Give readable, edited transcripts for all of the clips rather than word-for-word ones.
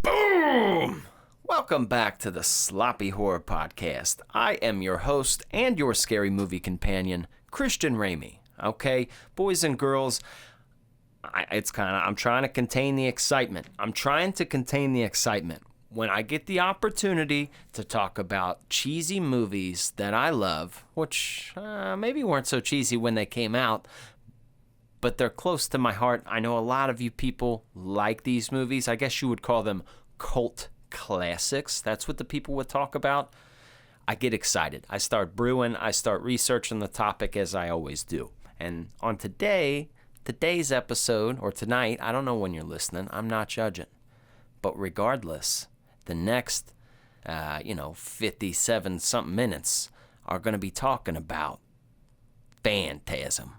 Boom! Welcome back to the Sloppy Horror Podcast. I am your host and your scary movie companion, Christian Ramey. Okay, boys and girls, I'm trying to contain the excitement. When I get the opportunity to talk about cheesy movies that I love, which maybe weren't so cheesy when they came out, but they're close to my heart. I know a lot of you people like these movies. I guess you would call them cult classics. That's what the people would talk about. I get excited. I start brewing. I start researching the topic as I always do. And on today's episode, or tonight, I don't know when you're listening. I'm not judging. But regardless, the next, 57-something minutes are going to be talking about Phantasm.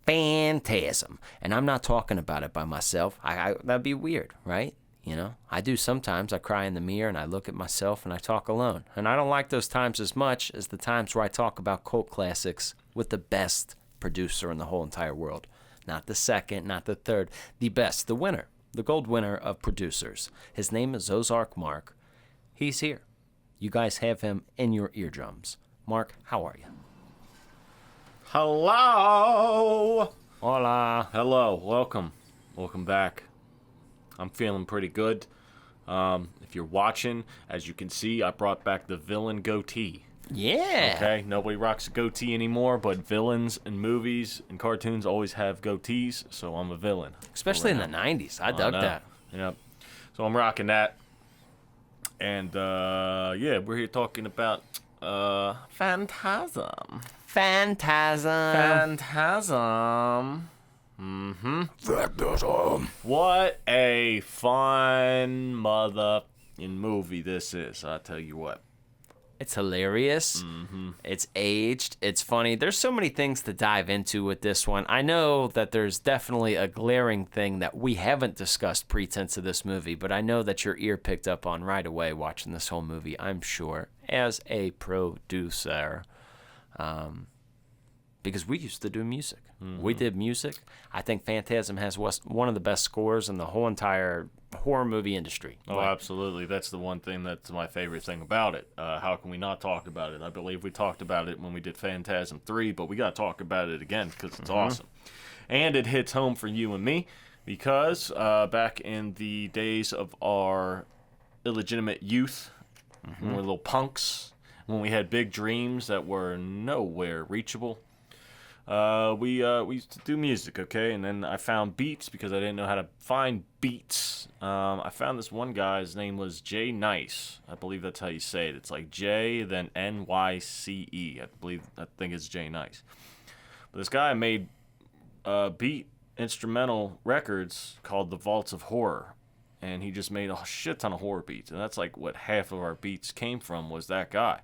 Phantasm. And I'm not talking about it by myself. That'd be weird, right? You know, I do sometimes. I cry in the mirror and I look at myself and I talk alone. And I don't like those times as much as the times where I talk about cult classics with the best producer in the whole entire world. Not the second, not the third. The best, the winner, the gold winner of producers. His name is Ozark Mark. He's here. You guys have him in your eardrums. Mark, how are you? Hello. Hola. Hello. Welcome back. I'm feeling pretty good. If you're watching, as you can see, I brought back the villain goatee. Yeah. Okay, nobody rocks a goatee anymore, but villains in movies and cartoons always have goatees, so I'm a villain. Especially in the 90s. I dug that. Yep. So I'm rocking that. And, we're here talking about Phantasm. Phantasm. Phantasm. What a fun motherfucking movie this is, I tell you what. It's hilarious. Mm-hmm. It's aged. It's funny. There's so many things to dive into with this one. I know that there's definitely a glaring thing that we haven't discussed pretense of this movie, but I know that your ear picked up on right away watching this whole movie, I'm sure, as a producer. Because we used to do music. Mm-hmm. We did music. I think Phantasm has one of the best scores in the whole entire horror movie industry. Oh, absolutely. That's the one thing that's my favorite thing about it. How can we not talk about it? I believe we talked about it when we did Phantasm 3, but we got to talk about it again because it's awesome. And it hits home for you and me because back in the days of our illegitimate youth, when we were little punks, when we had big dreams that were nowhere reachable, we used to do music, okay? And then I found beats because I didn't know how to find beats. I found this one guy. His name was Jay Nice. I believe that's how you say it. It's like J, then N-Y-C-E. I think it's Jay Nice. But this guy made beat instrumental records called The Vaults of Horror. And he just made a shit ton of horror beats. And that's like what half of our beats came from was that guy.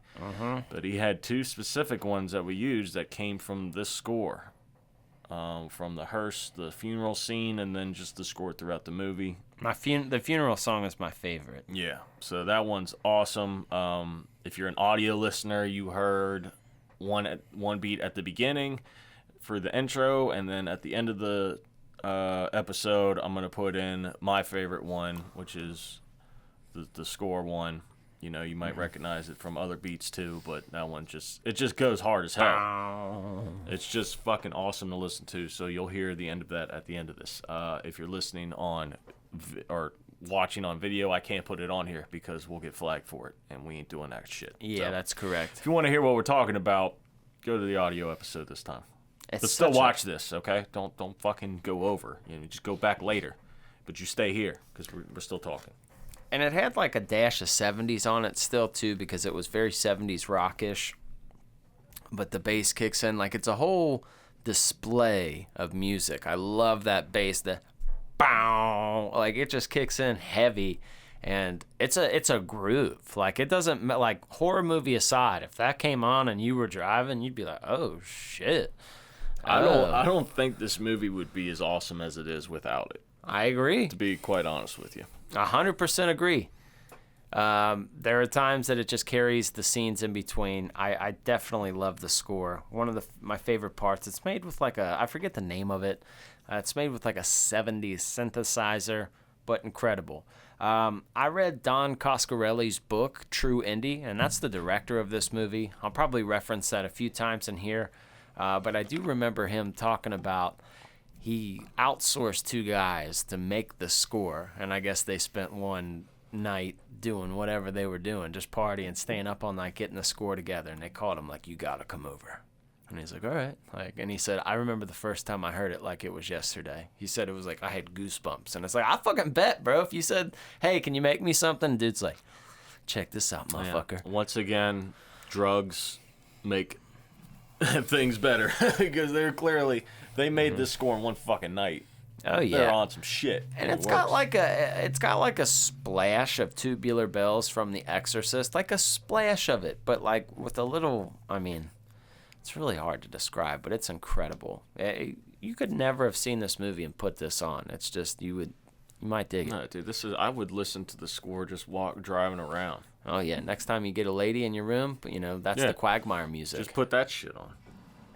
But he had two specific ones that we used that came from this score. From the hearse, the funeral scene, and then just the score throughout the movie. The funeral song is my favorite. Yeah, so that one's awesome. If you're an audio listener, you heard one beat at the beginning for the intro, and then at the end of the episode, I'm going to put in my favorite one, which is the score one. You know, you might recognize it from other beats too, but that one just goes hard as hell. It's just fucking awesome to listen to, so you'll hear the end of that at the end of this. If you're listening on or watching on video, I can't put it on here because we'll get flagged for it, and we ain't doing that shit. Yeah, so, that's correct. if you want to hear what we're talking about, go to the audio episode this time. But still watch this, okay? Don't fucking go over. You know, just go back later. But you stay here, because we're still talking. And it had like a dash of 70s on it still, too, because it was very 70s rockish. But the bass kicks in. Like, it's a whole display of music. I love that bass. The bow. Like, it just kicks in heavy. And it's a groove. Like, it doesn't, like, horror movie aside, if that came on and you were driving, you'd be like, oh, shit. I don't think this movie would be as awesome as it is without it. I agree. To be quite honest with you. 100% agree. There are times that it just carries the scenes in between. I definitely love the score. One of my favorite parts. It's made with like I forget the name of it. It's made with like a 70s synthesizer, but incredible. I read Don Coscarelli's book, True Indie, and that's the director of this movie. I'll probably reference that a few times in here, but I do remember him talking about he outsourced 2 guys to make the score, and I guess they spent one night doing whatever they were doing, just partying, staying up all night, getting the score together, and they called him like, you gotta come over. And he's like, all right. And he said, I remember the first time I heard it like it was yesterday. He said it was like I had goosebumps. And it's like, I fucking bet, bro. If you said, hey, can you make me something? Dude's like, check this out, motherfucker. Yeah. Once again, drugs make things better because they made this score in one fucking night. Oh yeah, they're on some shit, and it's got like a splash of Tubular Bells from The Exorcist, like a splash of it, but like with a little. I mean, it's really hard to describe, but it's incredible. You could never have seen this movie and put this on. It's just you might dig it. No, dude, I would listen to the score just driving around. Oh yeah, next time you get a lady in your room, that's the Quagmire music. Just put that shit on.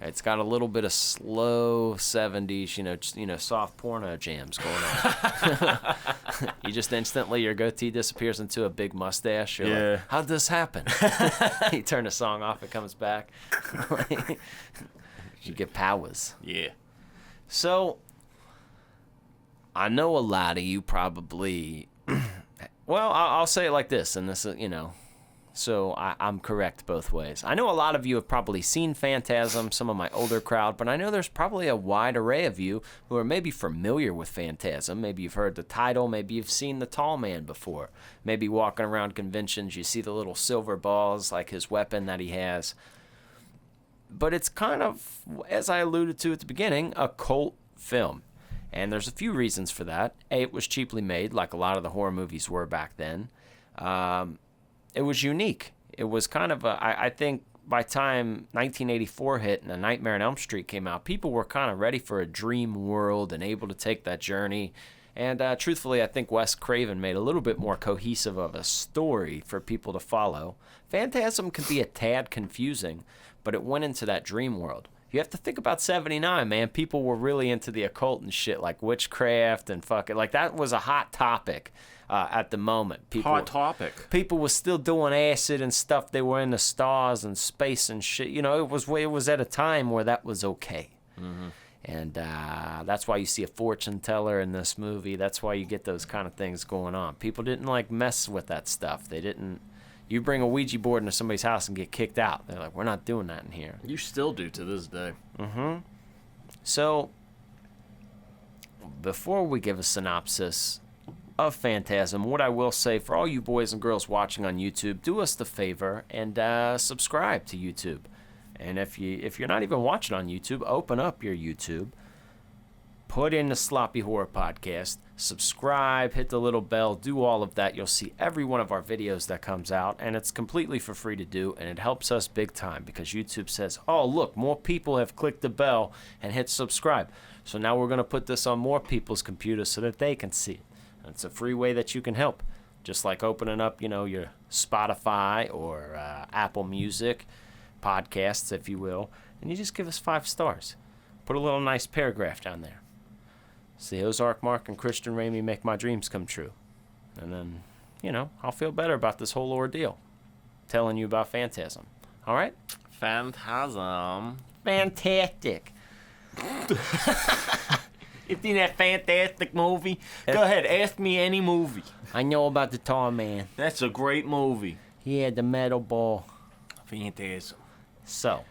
It's got a little bit of slow 70s, soft porno jams going on. You just instantly, your goatee disappears into a big mustache. You're like, how'd this happen? You turn the song off, it comes back. You get powers. Yeah. So, I know a lot of you probably, well, I'll say it like this, and this is, so I'm correct both ways. I know a lot of you have probably seen Phantasm, some of my older crowd, but I know there's probably a wide array of you who are maybe familiar with Phantasm. Maybe you've heard the title, maybe you've seen the tall man before. Maybe walking around conventions, you see the little silver balls like his weapon that he has. But it's kind of, as I alluded to at the beginning, a cult film. And there's a few reasons for that. A, it was cheaply made, like a lot of the horror movies were back then. It was unique. It was kind of I think by time 1984 hit and A Nightmare on Elm Street came out, people were kind of ready for a dream world and able to take that journey. And truthfully, I think Wes Craven made a little bit more cohesive of a story for people to follow. Phantasm can be a tad confusing, but it went into that dream world. You have to think about 79, man. People were really into the occult and shit, like witchcraft and fucking, like that was a hot topic. At the moment, hot topic. People were still doing acid and stuff. They were in the stars and space and shit. It was at a time where that was okay. Mm-hmm. And that's why you see a fortune teller in this movie. That's why you get those kind of things going on. People didn't like mess with that stuff. They didn't. You bring a Ouija board into somebody's house and get kicked out. They're like, we're not doing that in here. You still do to this day. Mm-hmm. So, before we give a synopsis of Phantasm, what I will say for all you boys and girls watching on YouTube, do us the favor and subscribe to YouTube. And if you're not even watching on YouTube, open up your YouTube, put in the Sloppy Horror Podcast, subscribe, hit the little bell, do all of that. You'll see every one of our videos that comes out, and it's completely for free to do, and it helps us big time because YouTube says, oh, look, more people have clicked the bell and hit subscribe. So now we're going to put this on more people's computers so that they can see it. It's a free way that you can help, just like opening up, your Spotify or Apple Music podcasts, if you will, and you just give us 5 stars. Put a little nice paragraph down there. See, Ozark Mark and Christian Ramey make my dreams come true. And then, I'll feel better about this whole ordeal, telling you about Phantasm. All right? Phantasm. Fantastic. Isn't that a fantastic movie? Go ahead, ask me any movie. I know about the tall man. That's a great movie. He had the metal ball. Phantasm. So.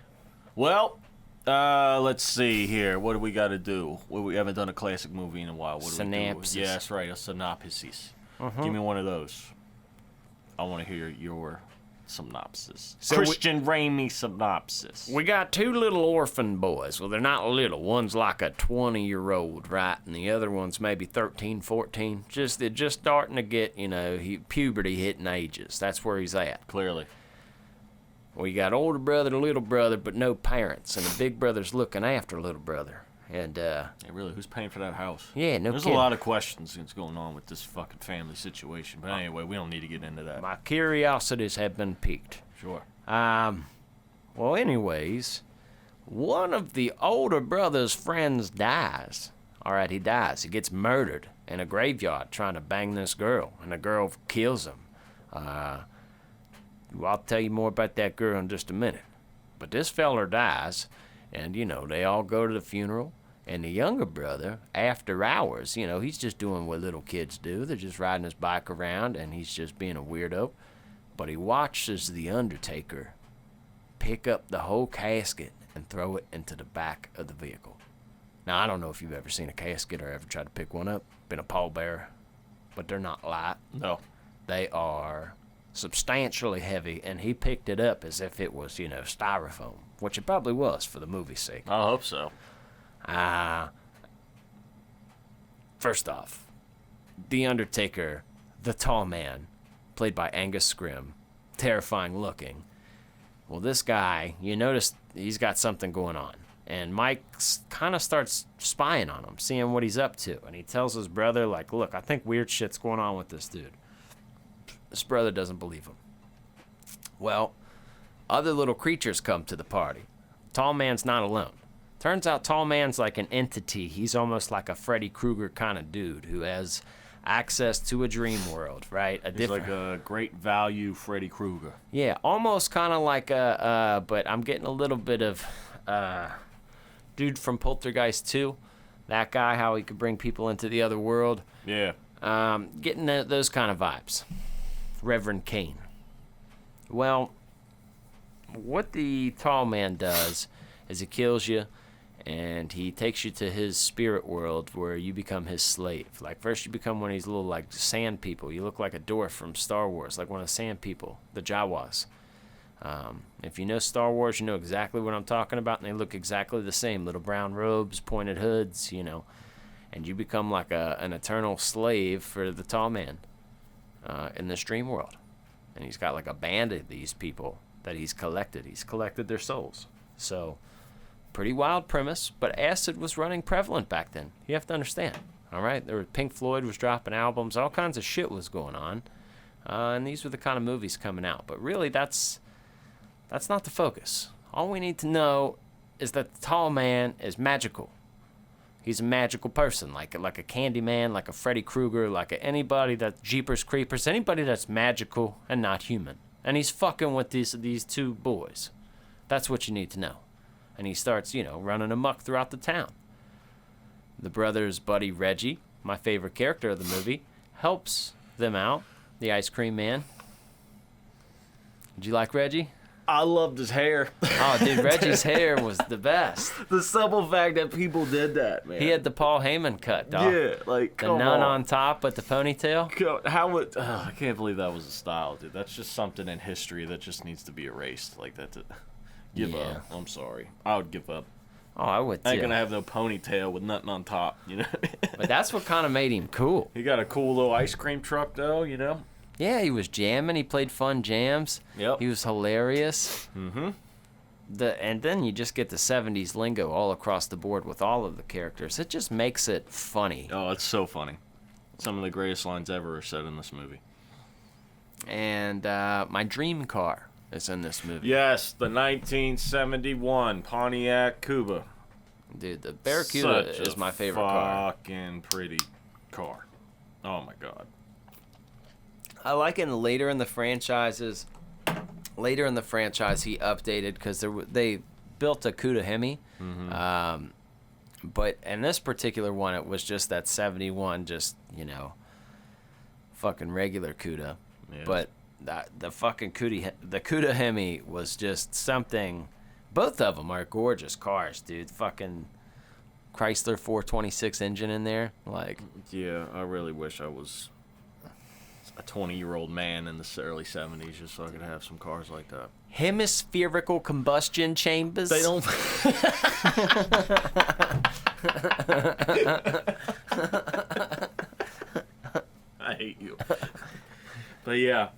Well, let's see here. What do we got to do? Well, we haven't done a classic movie in a while. What do we do? Yeah, that's right, a synopsis. Give me one of those. I want to hear your synopsis. So Christian Ramey synopsis. We got 2 little orphan boys. Well, they're not little. One's like a 20-year-old, right? And the other one's maybe 13, 14. They're just starting to get, puberty hitting ages. That's where he's at. Clearly. Well, you got older brother, little brother, but no parents. And the big brother's looking after little brother. And, yeah, really, who's paying for that house? Yeah, no There's kidding. A lot of questions that's going on with this fucking family situation. But anyway, we don't need to get into that. My curiosities have been piqued. Sure. Well, anyways, one of the older brother's friends dies. All right, he dies. He gets murdered in a graveyard trying to bang this girl, and the girl kills him. I'll tell you more about that girl in just a minute. But this feller dies, and, they all go to the funeral. And the younger brother, after hours, he's just doing what little kids do. They're just riding his bike around, and he's just being a weirdo. But he watches the Undertaker pick up the whole casket and throw it into the back of the vehicle. Now, I don't know if you've ever seen a casket or ever tried to pick one up. Been a pallbearer. But they're not light. No. They are substantially heavy, and he picked it up as if it was, styrofoam, which it probably was for the movie's sake. I hope so. First off, The Undertaker, the tall man, played by Angus Scrimm, terrifying looking. Well, this guy, you notice he's got something going on. And Mike kind of starts spying on him, seeing what he's up to. And he tells his brother, like, look, I think weird shit's going on with this dude. His brother doesn't believe him. Well, other little creatures come to the party. Tall man's not alone. Turns out Tall man's like an entity. He's almost like a Freddy Krueger kind of dude who has access to a dream world, right? He's like a great value Freddy Krueger. Yeah, almost kind of like but I'm getting a little bit of dude from Poltergeist 2. That guy, how he could bring people into the other world. Yeah. Getting those kind of vibes. Reverend Cain. Well, what the tall man does is he kills you, and he takes you to his spirit world where you become his slave. Like, first you become one of these little, like, sand people. You look like a dwarf from Star Wars, like one of the sand people, the Jawas. If you know Star Wars, you know exactly what I'm talking about, and they look exactly the same. Little brown robes, pointed hoods, And you become like an eternal slave for the tall man in this dream world. And he's got like a band of these people that he's collected. He's collected their souls. So, pretty wild premise, but acid was running prevalent back then. You have to understand. All right? Pink Floyd was dropping albums. All kinds of shit was going on. And these were the kind of movies coming out. But really, that's not the focus. All we need to know is that the tall man is magical. He's a magical person, like a Candyman, like a Freddy Krueger, like anybody that's Jeepers Creepers, anybody that's magical and not human. And he's fucking with these two boys. That's what you need to know. And he starts, running amok throughout the town. The brother's buddy Reggie, my favorite character of the movie, helps them out, the ice cream man. Did you like Reggie? I loved his hair. Oh, dude, Reggie's hair was the best. The simple fact that people did that, man. He had the Paul Heyman cut, dog. Yeah, like, the come nun on. on top with the ponytail. How would... I can't believe that was a style, dude. That's just something in history that just needs to be erased. Like, that to give up. I'm sorry. I would give up. Oh, I would too. I ain't gonna have no ponytail with nothing on top, But that's what kind of made him cool. He got a cool little ice cream truck, though, Yeah, he was jamming. He played fun jams. Yep. He was hilarious. Mm-hmm. And then you just get the 70s lingo all across the board with all of the characters. It just makes it funny. Oh, it's so funny. Some of the greatest lines ever are said in this movie. And my dream car is in this movie. Yes, the 1971 Pontiac Cuba. Dude, the Barracuda is my favorite car. Fucking pretty car. Oh my god. I like it later in the franchises. Later in the franchise, he updated because they built a Cuda Hemi. Mm-hmm. But in this particular one, it was just that 71, fucking regular Cuda. Yes. But the fucking Cuda Hemi was just something. Both of them are gorgeous cars, dude. Fucking Chrysler 426 engine in there, like. Yeah, I really wish I was a 20-year-old man in the early 70s just so I could have some cars like that. Hemispherical combustion chambers. They don't. I hate you. But yeah,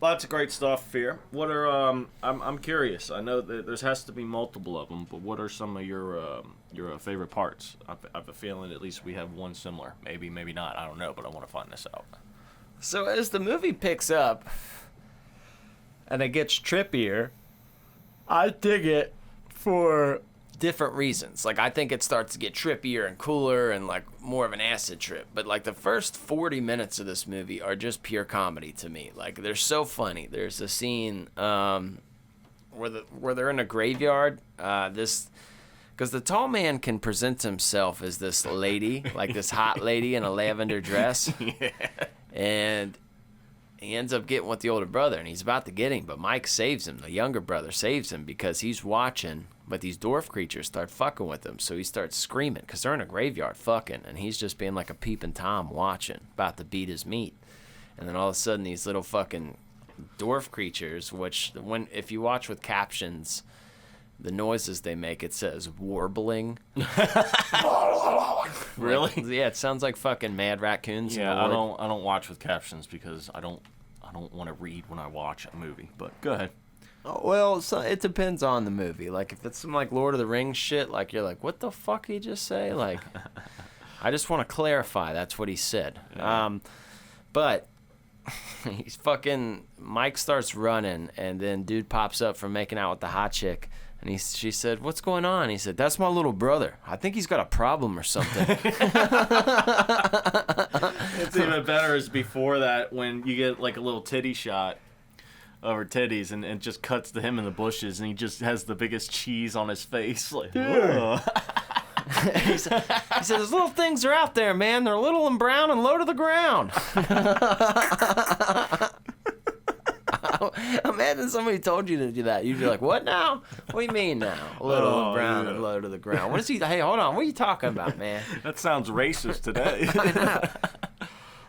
lots of great stuff here. What are I'm curious. I know that there has to be multiple of them, but what are some of your favorite parts? I have a feeling at least we have one similar. Maybe not. I don't know, but I want to find this out. So as the movie picks up and it gets trippier, I dig it for different reasons. Like, I think it starts to get trippier and cooler and, like, more of an acid trip. But, like, the first 40 minutes of this movie are just pure comedy to me. Like, they're so funny. There's a scene where they're in a graveyard. Because the tall man can present himself as this lady, like this hot lady in a lavender dress. Yeah. And he ends up getting with the older brother, and he's about to get him, but Mike saves him. The younger brother saves him because he's watching, but these dwarf creatures start fucking with him, so he starts screaming because they're in a graveyard fucking, and he's just being like a peeping Tom watching, about to beat his meat. And then all of a sudden, these little fucking dwarf creatures, which if you watch with captions, the noises they make, it says warbling. Really? Like, yeah, it sounds like fucking mad raccoons. Yeah, I don't watch with captions because I don't want to read when I watch a movie. But go ahead. Oh, well, so it depends on the movie. Like, if it's some like Lord of the Rings shit, like you're like, what the fuck he just say? Like, I just want to clarify that's what he said. Yeah. But he's fucking Mike starts running, and then dude pops up from making out with the hot chick. And she said, "What's going on?" He said, "That's my little brother. I think he's got a problem or something." It's even better is before that when you get like a little titty shot of her titties and it just cuts to him in the bushes and he just has the biggest cheese on his face. Like, he said, "Those little things are out there, man. They're little and brown and low to the ground." Imagine somebody told you to do that. You'd be like, "What now? What do you mean now? Little and brown and low to the ground. What is he? Hey, hold on. What are you talking about, man?" That sounds racist today. I know.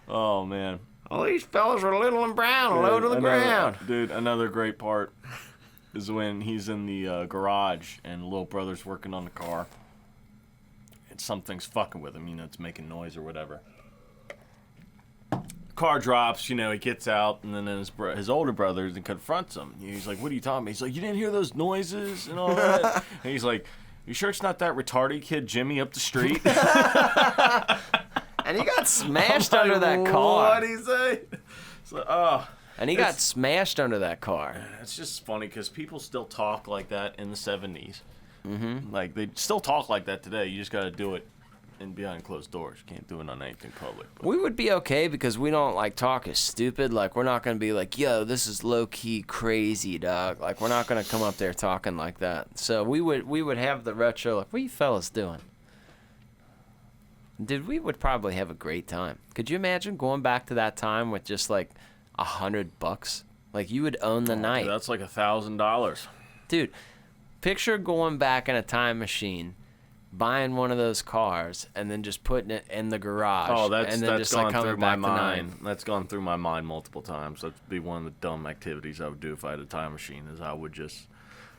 Oh, man. All these fellas are little and brown and low to the ground. Dude, another great part is when he's in the garage and little brother's working on the car. And something's fucking with him, it's making noise or whatever. Car drops, he gets out, and then his older brother confronts him. He's like, "What are you talking about?" He's like, "You didn't hear those noises and all that?" And he's like, "You sure it's not that retarded kid Jimmy up the street?" And he got smashed under that car. What'd he say? So, And he got smashed under that car. It's just funny because people still talk like that in the 70s. Mm-hmm. Like, they still talk like that today. You just got to do it and behind closed doors. You can't do it on anything public. But. We would be okay because we don't like talk as stupid. Like, we're not gonna be like, "Yo, this is low key crazy, dog." Like, we're not gonna come up there talking like that. So we would have the retro. Like, what you fellas doing? Dude, we would probably have a great time. Could you imagine going back to that time with just like $100? Like, you would own the night. Dude, that's like $1,000. Dude, picture going back in a time machine, buying one of those cars, and then just putting it in the garage. Oh, that's just gone like through my back to mind. 9. That's gone through my mind multiple times. That'd be one of the dumb activities I would do if I had a time machine. Is I would just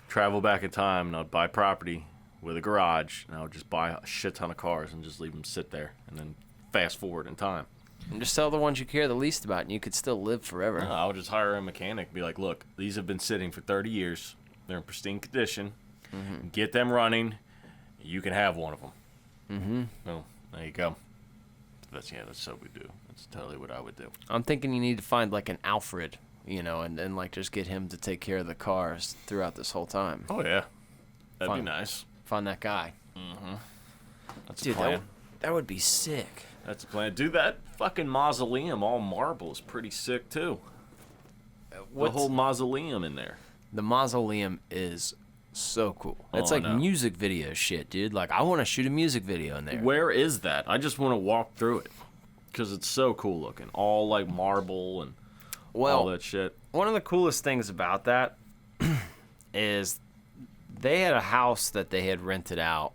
travel back in time and I'd buy property with a garage, and I would just buy a shit ton of cars and just leave them sit there, and then fast forward in time. And just sell the ones you care the least about, and you could still live forever. I would just hire a mechanic, be like, "Look, these have been sitting for 30 years. They're in pristine condition. Mm-hmm. Get them running. You can have one of them." Mm-hmm. Well, there you go. That's what we do. That's totally what I would do. I'm thinking you need to find like an Alfred, and then like just get him to take care of the cars throughout this whole time. Oh, yeah. That'd Fun. be nice. Find that guy. Mm-hmm. That's Dude, a plan. that would be sick. That's a plan. Dude, that fucking mausoleum, all marble, is pretty sick, too. The whole mausoleum in there. The mausoleum is so cool. It's Oh, like I know. music video shit, dude. Like, I want to shoot a music video in there. Where is that? I just want to walk through it because it's so cool looking. All like marble and all that shit. One of the coolest things about that is they had a house that they had rented out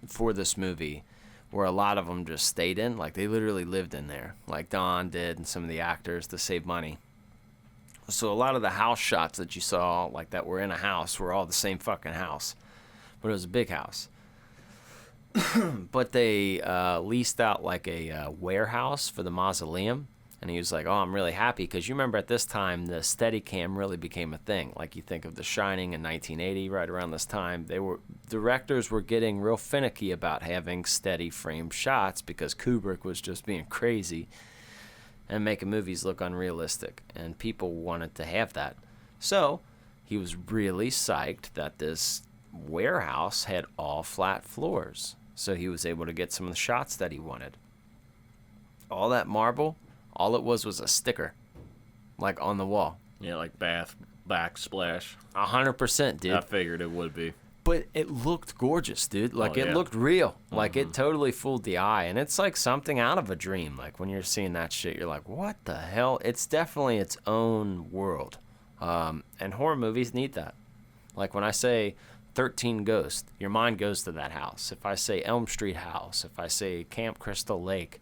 for this movie where a lot of them just stayed in. Like, they literally lived in there, like Don did and some of the actors, to save money. So a lot of the house shots that you saw, like that were in a house, were all the same fucking house. But it was a big house. But they leased out like a warehouse for the mausoleum. And he was like, "Oh, I'm really happy," because you remember at this time the Steadicam really became a thing. Like, you think of The Shining in 1980, right around this time, directors were getting real finicky about having steady frame shots because Kubrick was just being crazy and making movies look unrealistic, and people wanted to have that. So he was really psyched that this warehouse had all flat floors, so he was able to get some of the shots that he wanted. All that marble, all it was a sticker, like on the wall. Yeah, like bath backsplash. 100%, dude. I figured it would be. But it looked gorgeous, dude. Like, it yeah. looked real. Like, it totally fooled the eye. And it's like something out of a dream. Like, when you're seeing that shit, you're like, what the hell? It's definitely its own world. And horror movies need that. Like, when I say 13 Ghosts, your mind goes to that house. If I say Elm Street House, if I say Camp Crystal Lake,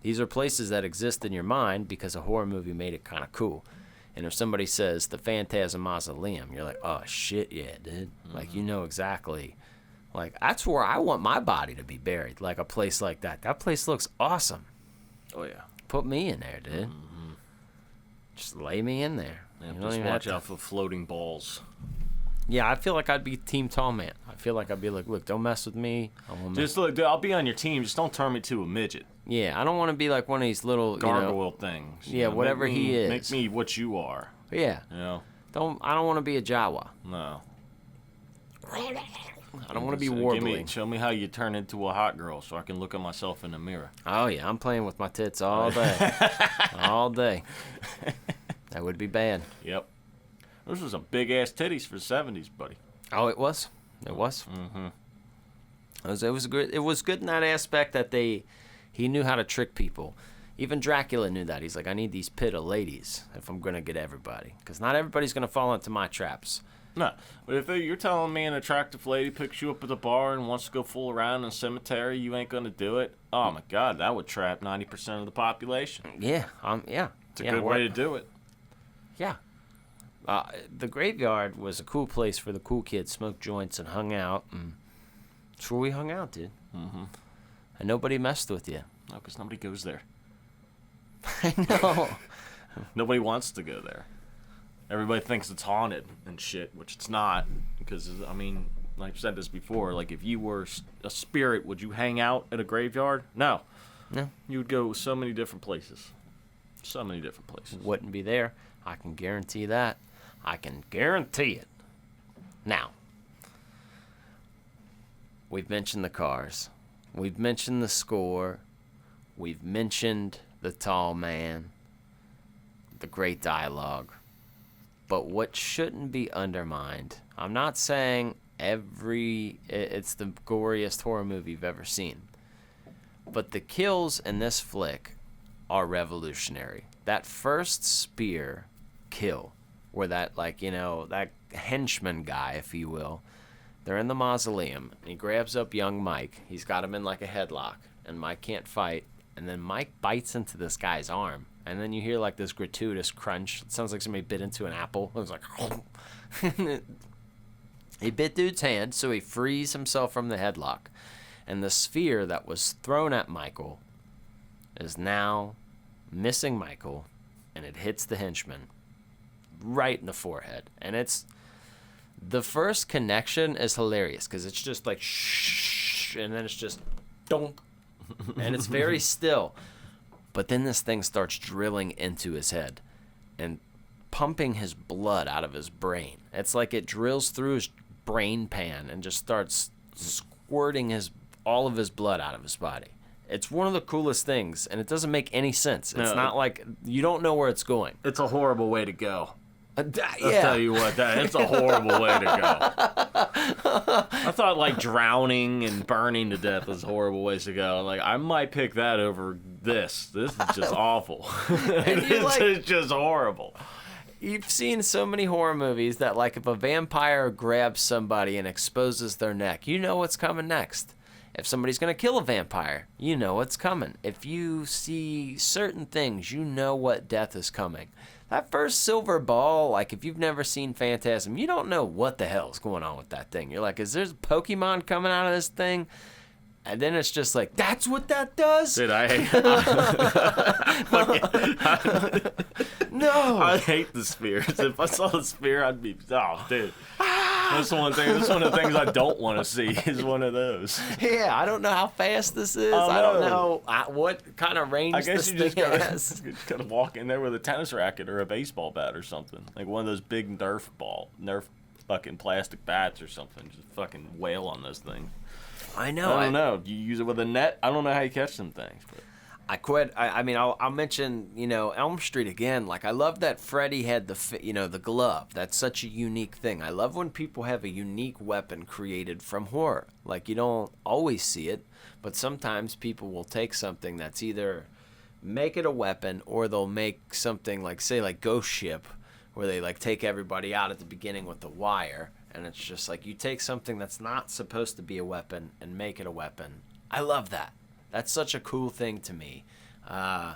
these are places that exist in your mind because a horror movie made it kind of cool. And if somebody says the Phantasm Mausoleum, you're like, oh, shit, yeah, dude. Like, you know exactly. Like, that's where I want my body to be buried, like a place like that. That place looks awesome. Oh, yeah. Put me in there, dude. Just lay me in there. Yeah, You don't just even watch have out for floating balls. Yeah, I feel like I'd be Team Tall Man. I feel like I'd be like, look, don't mess with me. Just look, dude, I'll be on your team. Just don't turn me to a midget. Yeah, I don't want to be like one of these little Gargoyle things. Yeah, whatever he is. Make me what you are. Yeah. You know? I don't want to be a Jawa. No. I don't want to be So warbling. show me how you turn into a hot girl so I can look at myself in the mirror. Oh yeah, I'm playing with my tits all day. All day. That would be bad. Yep. Those were some big ass titties for the 70s, buddy. Oh, it was. It was. Mm-hmm. It was good. It was good in that aspect that he knew how to trick people. Even Dracula knew that. He's like, I need these pit of ladies if I'm gonna get everybody, because not everybody's gonna fall into my traps. No, but if you're telling me an attractive lady picks you up at the bar and wants to go fool around in a cemetery, you ain't gonna do it. Oh my God, that would trap 90% of the population. Yeah. Yeah. It's a good way to do it. Yeah. The graveyard was a cool place for the cool kids, smoked joints and hung out. And that's where we hung out, dude. Mm-hmm. And nobody messed with you. No, because nobody goes there. I know. Nobody wants to go there. Everybody thinks it's haunted and shit, which it's not. Because, I mean, like I said this before, like if you were a spirit, would you hang out at a graveyard? No. No. You would go so many different places. So many different places. Wouldn't be there. I can guarantee that. I can guarantee it. Now, we've mentioned the cars. We've mentioned the score. We've mentioned the tall man. The great dialogue. But what shouldn't be undermined, I'm not saying it's the goriest horror movie you've ever seen, but the kills in this flick are revolutionary. That first spear kill, where that, that henchman guy, if you will, they're in the mausoleum, and he grabs up young Mike. He's got him in like a headlock, and Mike can't fight, and then Mike bites into this guy's arm, and then you hear like this gratuitous crunch. It sounds like somebody bit into an apple. It was like, he bit dude's hand, so he frees himself from the headlock, and the sphere that was thrown at Michael is now missing Michael, and it hits the henchman right in the forehead. And it's the first connection is hilarious because it's just like shh, and then it's just donk, and it's very still. But then this thing starts drilling into his head and pumping his blood out of his brain. It's like it drills through his brain pan and just starts squirting all of his blood out of his body. It's one of the coolest things, and it doesn't make any sense. It's not like you don't know where it's going. It's a horrible way to go. Yeah. I'll tell you what, it's a horrible way to go. I thought like drowning and burning to death was horrible ways to go. Like I might pick that over this. This is just awful. It's just horrible. You've seen so many horror movies that like if a vampire grabs somebody and exposes their neck, you know what's coming next. If somebody's going to kill a vampire, you know what's coming. If you see certain things, you know what death is coming. That first silver ball, like if you've never seen Phantasm, you don't know what the hell's going on with that thing. You're like, is there a Pokemon coming out of this thing? And then it's just like, that's what that does? Dude, I hate No. I hate the spears. If I saw the spear, I'd be, oh, dude. That's one thing. That's one of the things I don't want to see is one of those. Yeah, I don't know how fast this is. Oh, I don't no. know what kind of range I guess this you just thing gotta, has. you just gotta walk in there with a tennis racket or a baseball bat or something. Like one of those big Nerf fucking plastic bats or something. Just fucking wail on those things. I know. I don't know. Do you use it with a net? I don't know how you catch them things. But. I quit. I mean, I'll mention, Elm Street again. Like, I love that Freddy had the glove. That's such a unique thing. I love when people have a unique weapon created from horror. Like, you don't always see it, but sometimes people will take something that's either make it a weapon or they'll make something like, say, like Ghost Ship, where they, like, take everybody out at the beginning with the wire. And it's just like, you take something that's not supposed to be a weapon and make it a weapon. I love that. That's such a cool thing to me, and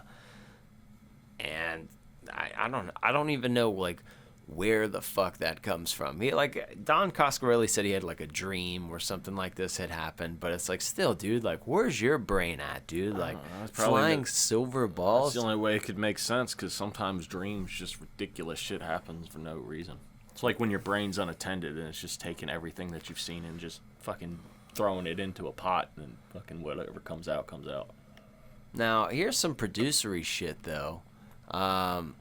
I don't even know like where the fuck that comes from. Like Don Coscarelli said he had like a dream where something like this had happened, but it's like still, dude, like where's your brain at, dude? Like flying silver balls. That's the only way it could make sense, because sometimes dreams, just ridiculous shit happens for no reason. It's like when your brain's unattended and it's just taking everything that you've seen and just fucking throwing it into a pot, and fucking whatever comes out comes out. Now here's some producery shit though. In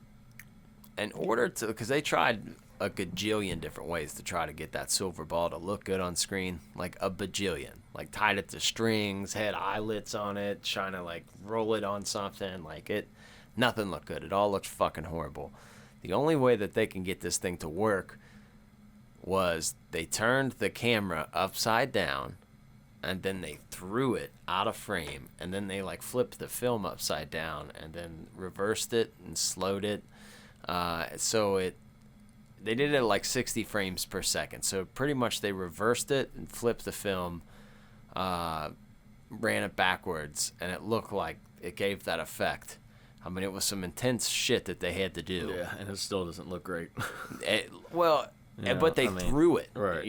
order to, because they tried a gajillion different ways to try to get that silver ball to look good on screen, like a bajillion, like tied it to strings, had eyelets on it, trying to like roll it on something, like it, nothing looked good. It all looked fucking horrible. The only way that they can get this thing to work was they turned the camera upside down, and then they threw it out of frame, and then they like flipped the film upside down and then reversed it and slowed it. They did it at like 60 frames per second. So pretty much they reversed it and flipped the film, ran it backwards, and it looked like it gave that effect. I mean, it was some intense shit that they had to do. Yeah, and it still doesn't look great. But they threw it. Right.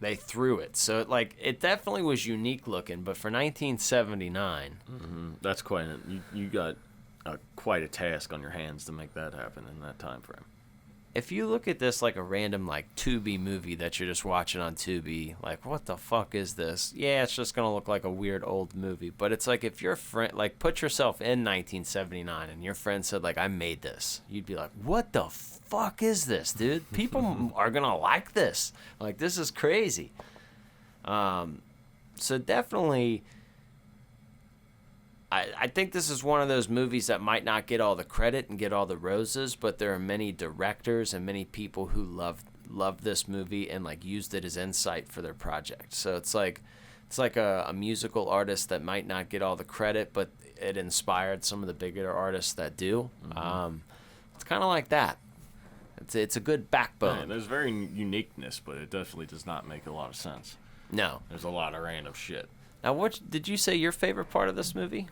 They threw it. So it definitely was unique looking. But for 1979, that's quite you got quite a task on your hands to make that happen in that time frame. If you look at this like a random like Tubi movie that you're just watching on Tubi, like what the fuck is this? Yeah, it's just gonna look like a weird old movie. But it's like if your friend, like put yourself in 1979 and your friend said like I made this, you'd be like, what the fuck is this, dude? People are gonna like this. Like this is crazy. So definitely. I think this is one of those movies that might not get all the credit and get all the roses, but there are many directors and many people who love this movie and like used it as insight for their project. So it's like a musical artist that might not get all the credit, but it inspired some of the bigger artists that do. It's kind of like that. It's a good backbone. Yeah, there's very uniqueness, but it definitely does not make a lot of sense. No. There's a lot of random shit. Now, what did you say your favorite part of this movie?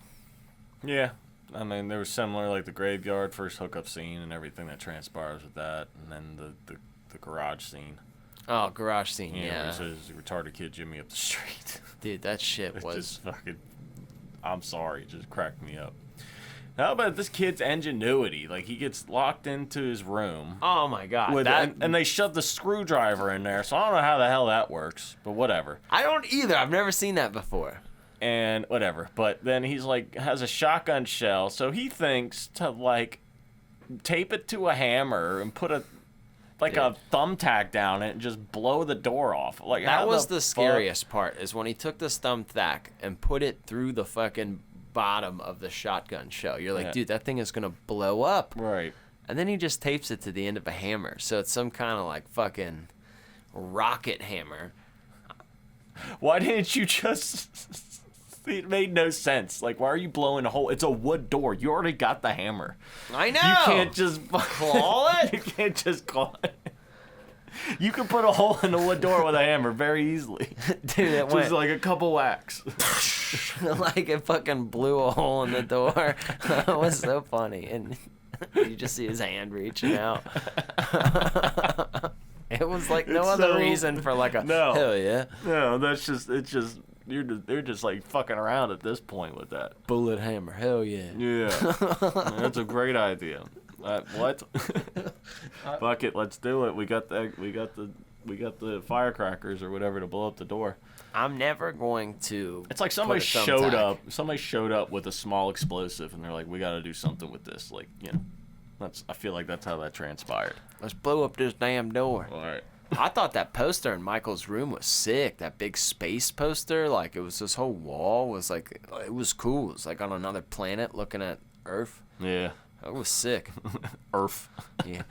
Yeah, I mean, they were similar, like the graveyard first hookup scene and everything that transpires with that, and then the garage scene. Oh, garage scene, yeah. Where he says retarded kid Jimmy up the street. Dude, that shit was just fucking. I'm sorry, it just cracked me up. How about this kid's ingenuity? Like, he gets locked into his room. Oh, my God. And they shove the screwdriver in there, so I don't know how the hell that works, but whatever. I don't either. I've never seen that before. And whatever. But then he's, like, has a shotgun shell, so he thinks to, like, tape it to a hammer and put a thumbtack down it and just blow the door off. Like, that was the scariest part, is when he took this thumbtack and put it through the fucking bottom of the shotgun shell. You're like, dude, that thing is gonna blow up. Right. And then he just tapes it to the end of a hammer, so it's some kind of like fucking rocket hammer. Why didn't you just? It made no sense. Like, why are you blowing a hole? It's a wood door. You already got the hammer. I know. You can't just claw it. You can't just claw it. You can put a hole in a wood door with a hammer very easily. Dude, it just went like a couple whacks. like it fucking blew a hole in the door. It was so funny. And you just see his hand reaching out. It was like no other reason for like a hell yeah. No, it's just they're just like fucking around at this point with that. Bullet hammer, hell yeah. Yeah. That's a great idea. What? Fuck it, let's do it. We got the firecrackers or whatever to blow up the door. I'm never going to. It's like somebody showed up. Somebody showed up with a small explosive, and they're like, "We got to do something with this." Like, I feel like that's how that transpired. Let's blow up this damn door. All right. I thought that poster in Michael's room was sick. That big space poster, like it was this whole wall was like it was cool. It was like on another planet looking at Earth. Yeah. It was sick. Earth. Yeah.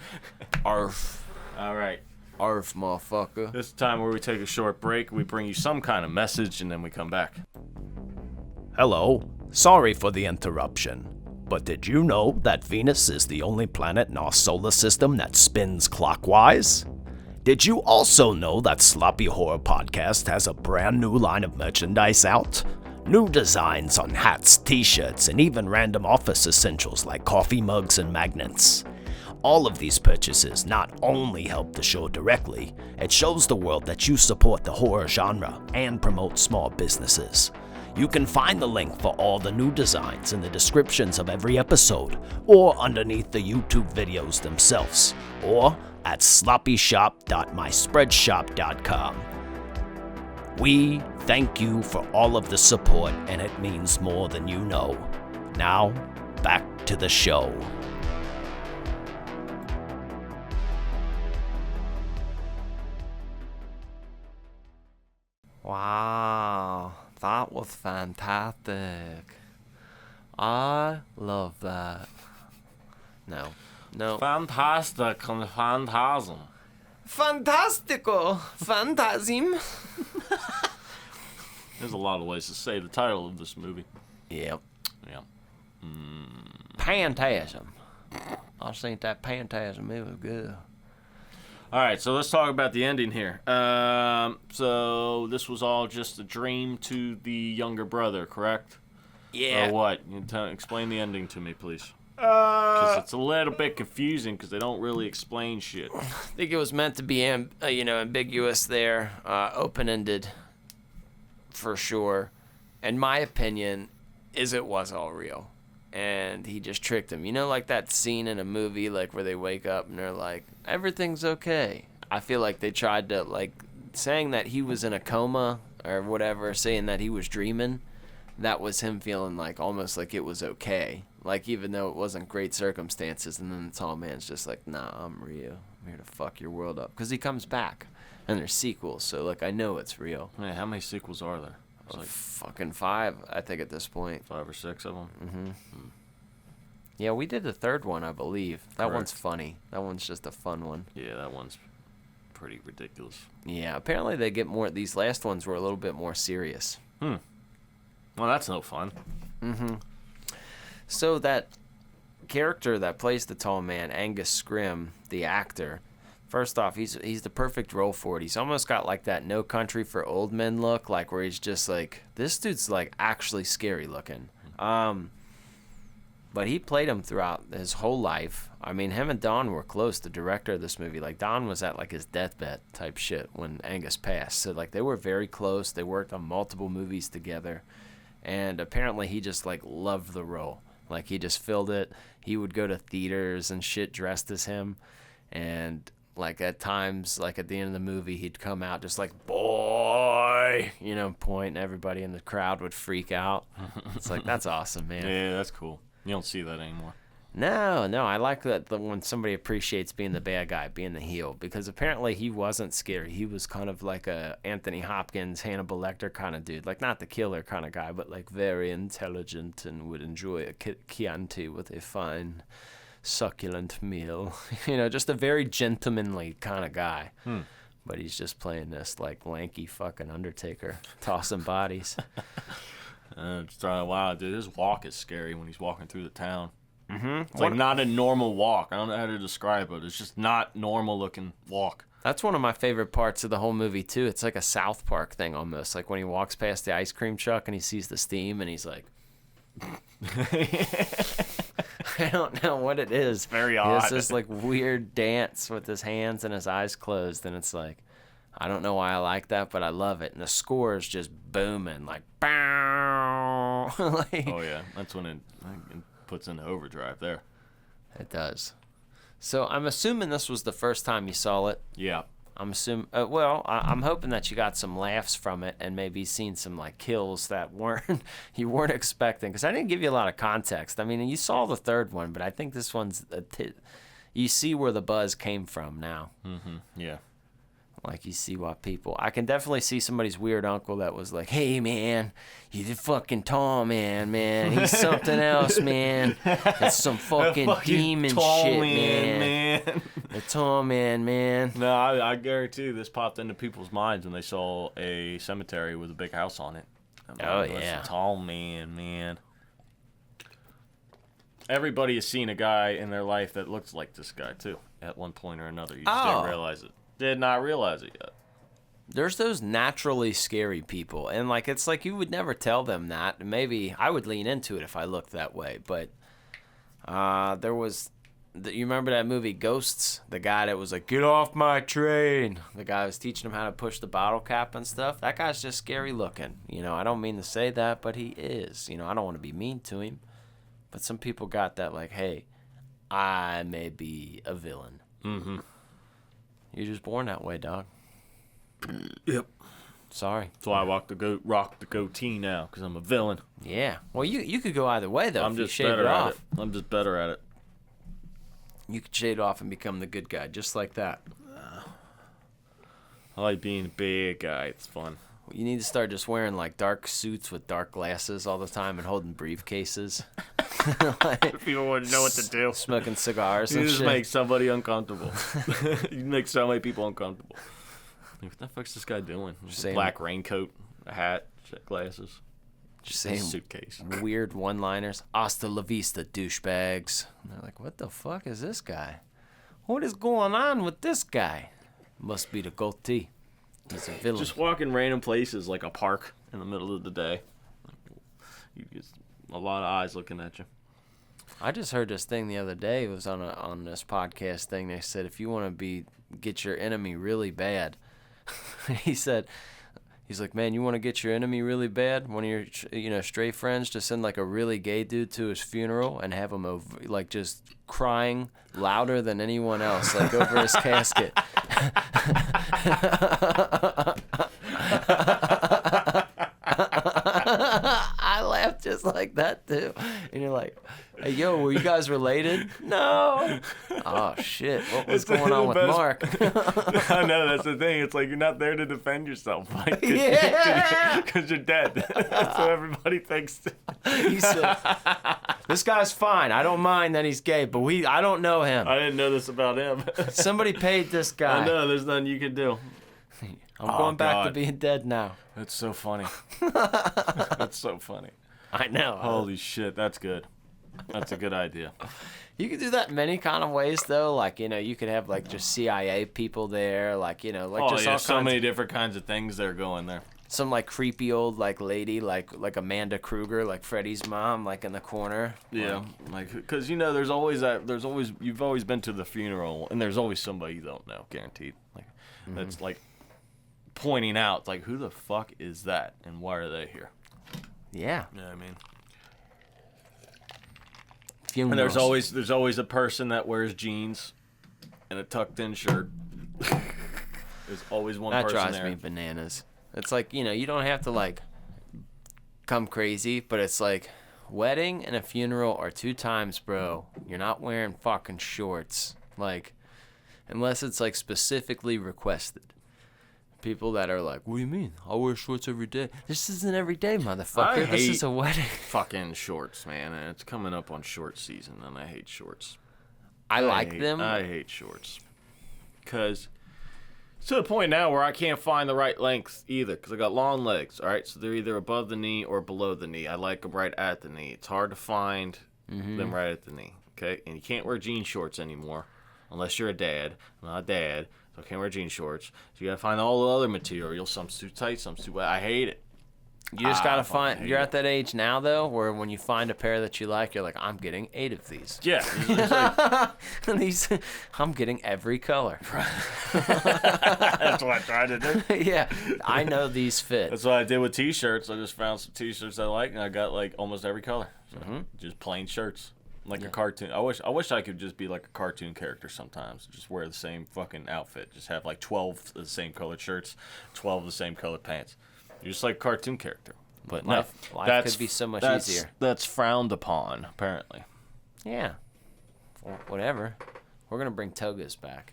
Earth. All right. Earth, motherfucker. This is the time where we take a short break. We bring you some kind of message, and then we come back. Hello. Sorry for the interruption. But did you know that Venus is the only planet in our solar system that spins clockwise? Did you also know that Sloppy Horror Podcast has a brand new line of merchandise out? New designs on hats, t-shirts, and even random office essentials like coffee mugs and magnets. All of these purchases not only help the show directly, it shows the world that you support the horror genre and promote small businesses. You can find the link for all the new designs in the descriptions of every episode, or underneath the YouTube videos themselves, or at sloppyshop.myspreadshop.com. We thank you for all of the support, and it means more than you know. Now, back to the show. Wow, that was fantastic. I love that. No. Fantastic and Phantasm. Fantastico. Phantasm. There's a lot of ways to say the title of this movie. Yep. Yeah. Phantasm. I think that Phantasm movie was good. All right, so let's talk about the ending here. So this was all just a dream to the younger brother, correct? Yeah. Or what? Explain the ending to me, please. Because it's a little bit confusing because they don't really explain shit. I think it was meant to be, ambiguous there, open-ended, for sure. And my opinion is it was all real, and he just tricked him. You know, like that scene in a movie, like where they wake up and they're like, everything's okay. I feel like they tried to, like, saying that he was in a coma or whatever, saying that he was dreaming. That was him feeling like almost like it was okay. Like, even though it wasn't great circumstances, and then the tall man's just like, nah, I'm real. I'm here to fuck your world up. Because he comes back, and there's sequels, so, like, I know it's real. Man, how many sequels are there? It's like fucking 5, I think, at this point. 5 or 6 of them. Mm-hmm. Yeah, we did the third one, I believe. That Correct. one's funny. That one's just a fun one. Yeah, that one's pretty ridiculous. Yeah, apparently they get more. These last ones were a little bit more serious. Well, that's no fun. Mm-hmm. So that character that plays the tall man, Angus Scrimm, the actor, first off, he's the perfect role for it. He's almost got like that No Country for Old Men look, like where he's just like, this dude's like actually scary looking. But he played him throughout his whole life. I mean, him and Don were close, the director of this movie. Like, Don was at like his deathbed type shit when Angus passed. So like they were very close. They worked on multiple movies together. And apparently he just like loved the role. Like, he just filled it. He would go to theaters and shit dressed as him. And like at times, like at the end of the movie, he'd come out just like, boy, point, and everybody in the crowd would freak out. It's like, that's awesome, man. Yeah, that's cool. You don't see that anymore. No, I like that when somebody appreciates being the bad guy, being the heel, because apparently he wasn't scary. He was kind of like a Anthony Hopkins, Hannibal Lecter kind of dude. Like, not the killer kind of guy, but like very intelligent and would enjoy a Chianti with a fine, succulent meal. Just a very gentlemanly kind of guy. But he's just playing this like lanky fucking Undertaker, tossing bodies. Wow, dude, his walk is scary when he's walking through the town. Mm-hmm. It's like not a normal walk. I don't know how to describe it. It's just not normal looking walk. That's one of my favorite parts of the whole movie, too. It's like a South Park thing almost. Like when he walks past the ice cream truck and he sees the steam and he's like... I don't know what it is. Very odd. It's this like weird dance with his hands and his eyes closed, and it's like, I don't know why I like that, but I love it. And the score is just booming, like, bow. Like, Oh, yeah. That's when it puts into overdrive there. it does. So I'm assuming this was the first time you saw it. Yeah. I'm assuming. I'm hoping that you got some laughs from it and maybe seen some like kills that you weren't expecting. Because I didn't give you a lot of context. I mean, you saw the third one, but I think this one's you see where the buzz came from now. Mm-hmm. Yeah. Like, you see why people... I can definitely see somebody's weird uncle that was like, hey, man, he's a fucking tall man. He's something else, man. It's some fucking demon tall shit, man. The tall man. No, I guarantee you this popped into people's minds when they saw a cemetery with a big house on it. Oh, That's yeah. a tall man. Everybody has seen a guy in their life that looks like this guy, too, at one point or another. You just didn't realize it. Did not realize it yet. There's those naturally scary people, and like it's like you would never tell them that. Maybe I would lean into it if I looked that way, but there was, you remember that movie Ghosts? The guy that was like, "Get off my train." The guy was teaching him how to push the bottle cap and stuff. That guy's just scary looking. You know, I don't mean to say that, but he is. You know, I don't want to be mean to him, but some people got that like, "Hey, I may be a villain." Mm-hmm. You're just born that way, dog. Yep. Sorry. That's why I rock the goatee now, because I'm a villain. Yeah. Well, you could go either way, though. I'm if you just shave better it at off. it. I'm just better at it. You could shade it off and become the good guy, just like that. I like being a big guy. It's fun. You need to start just wearing, like, dark suits with dark glasses all the time and holding briefcases. People wouldn't know what to do. Smoking cigars You and just shit. make somebody uncomfortable. You make so many people uncomfortable. Like, what the fuck's this guy doing? Just a saying- black raincoat, a hat, glasses, Just a saying suitcase. weird one-liners. Hasta la vista, douchebags. And they're like, what the fuck is this guy? What is going on with this guy? Must be the goatee. He's a villain. Just walk in random places like a park in the middle of the day. You get a lot of eyes looking at you. I just heard this thing the other day. It was on this podcast thing. They said if you want to get your enemy really bad, he's like, man, you want to get your enemy really bad? One of your stray friends, just send like a really gay dude to his funeral and have him like just crying louder than anyone else, like over his casket. I laughed just like that too. And you're like, hey, yo, were you guys related? No. Oh, shit. What was going on with Mark? I know, that's the thing. It's like you're not there to defend yourself. Like, Yeah. Because you're dead. That's what everybody thinks. He said, this guy's fine. I don't mind that he's gay, but I don't know him. I didn't know this about him. Somebody paid this guy. I know, there's nothing you can do. I'm going back to God. being dead now. That's so funny. That's so funny. I know. Holy shit, that's good. That's a good idea. You could do that in many kind of ways, though. Like, you could have, like, just CIA people there. Like, just all So kinds many different kinds of things that are going there. some, like, creepy old, like, lady, like Amanda Kruger, like Freddie's mom, like, in the corner. Yeah, because there's always you've always been to the funeral, and there's always somebody you don't know, guaranteed. Like, that's like pointing out, like, who the fuck is that, and why are they here? Yeah. You know what I mean? Funerals. And there's always a person that wears jeans and a tucked-in shirt. There's always one That person drives there. me bananas. It's like, you don't have to, like, come crazy, but it's like, wedding and a funeral are 2 times, bro. You're not wearing fucking shorts. Like, unless it's, like, specifically requested. People that are like, what do you mean? I wear shorts every day. This isn't every day, motherfucker. This is a wedding. Fucking shorts, man. And it's coming up on short season, and I hate shorts. I like them. I hate shorts. Because it's to the point now where I can't find the right length either. Because I got long legs, all right? So they're either above the knee or below the knee. I like them right at the knee. It's hard to find them right at the knee, okay? And you can't wear jean shorts anymore unless you're a dad. I'm not a dad, so I can't wear jean shorts. So you got to find all the other material. Some's too tight, some's too wet. I hate it. You just gotta find. hate You're it. at that age now, though, where when you find a pair that you like, you're like, I'm getting 8 of these. Yeah. It's like, And these, I'm getting every color. that's what I tried to do. Yeah, I know these fit. That's what I did with T-shirts. I just found some T-shirts I like, and I got like almost every color. So, just plain shirts, like a cartoon. I wish I could just be like a cartoon character sometimes. Just wear the same fucking outfit. Just have like 12 of the same colored shirts, 12 of the same colored pants. You're just like a cartoon character. But Life that's could be so much that's- easier. That's frowned upon, apparently. Yeah. Or whatever. We're gonna bring togas back.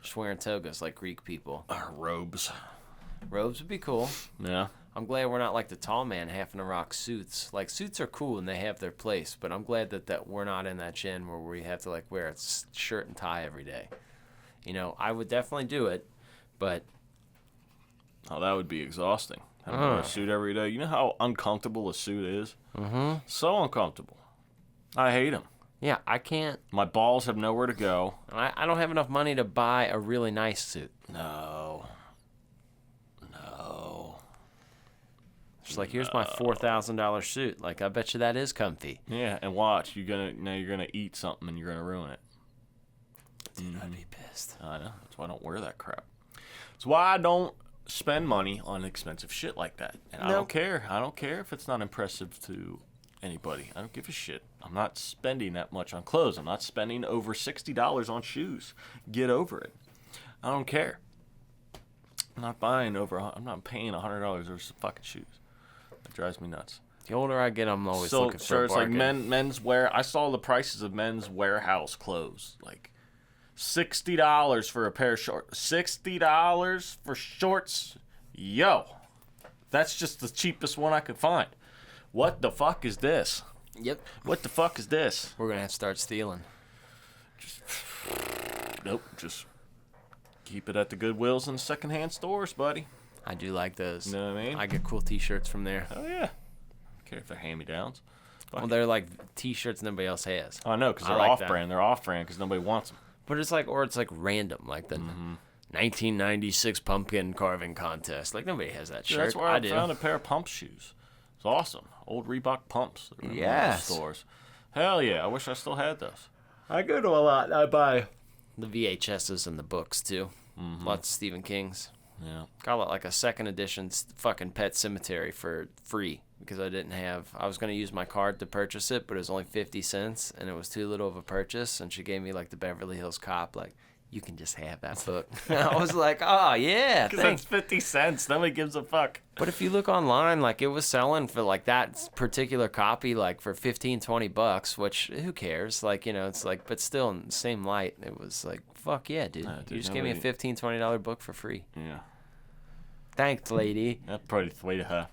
Just wearing togas like Greek people. Robes. Robes would be cool. Yeah. I'm glad we're not like the tall man having to rock suits. Like, suits are cool and they have their place, but I'm glad that we're not in that gen where we have to, like, wear a shirt and tie every day. You know, I would definitely do it, but... Oh, that would be exhausting. Having to wear a suit every day. You know how uncomfortable a suit is? Mm-hmm. So uncomfortable. I hate them. Yeah, I can't... My balls have nowhere to go. I don't have enough money to buy a really nice suit. No. It's like, here's my $4,000 suit. Like, I bet you that is comfy. Yeah, and watch. You're gonna eat something and you're gonna ruin it. Dude, I'd be pissed. I know. That's why I don't wear that crap. That's why I don't spend money on expensive shit like that. And I don't care. I don't care if it's not impressive to anybody. I don't give a shit. I'm not spending that much on clothes. I'm not spending over $60 on shoes. Get over it. I don't care. I'm not paying $100 for some fucking shoes. That drives me nuts. The older I get, I'm always looking for a bargain. Like men's wear. I saw the prices of men's warehouse clothes. Like $60 for a pair of shorts. $60 for shorts. Yo, that's just the cheapest one I could find. What the fuck is this? Yep. What the fuck is this? We're going to have to start stealing. Nope. Just keep it at the Goodwills and secondhand stores, buddy. I do like those. You know what I mean? I get cool T-shirts from there. Oh, yeah. Don't care if they're hand-me-downs. Well, they're like T-shirts nobody else has. I know, because they're like off-brand. They're off-brand because nobody wants them. But it's like, or it's like random, like the 1996 pumpkin carving contest. Like, nobody has that shirt. That's where I found a pair of pump shoes. It's awesome. Old Reebok pumps. Yes. Stores. Hell yeah. I wish I still had those. I go to a lot. I buy the VHSs and the books, too. Lots of Stephen King's. Yeah. Got like a second edition fucking Pet Cemetery for free because I was going to use my card to purchase it, but it was only 50 cents and it was too little of a purchase. And she gave me like the Beverly Hills Cop, like, you can just have that book. I was like, oh, yeah, Because thanks. that's 50 cents. Nobody gives a fuck. But if you look online, like, it was selling for like that particular copy, like for $15-$20, which who cares? Like, you know, it's like, but still in the same light, it was like, fuck yeah, dude. You just gave me a $15-$20 book for free. Yeah. Thanks, lady. That's pretty sweet of her.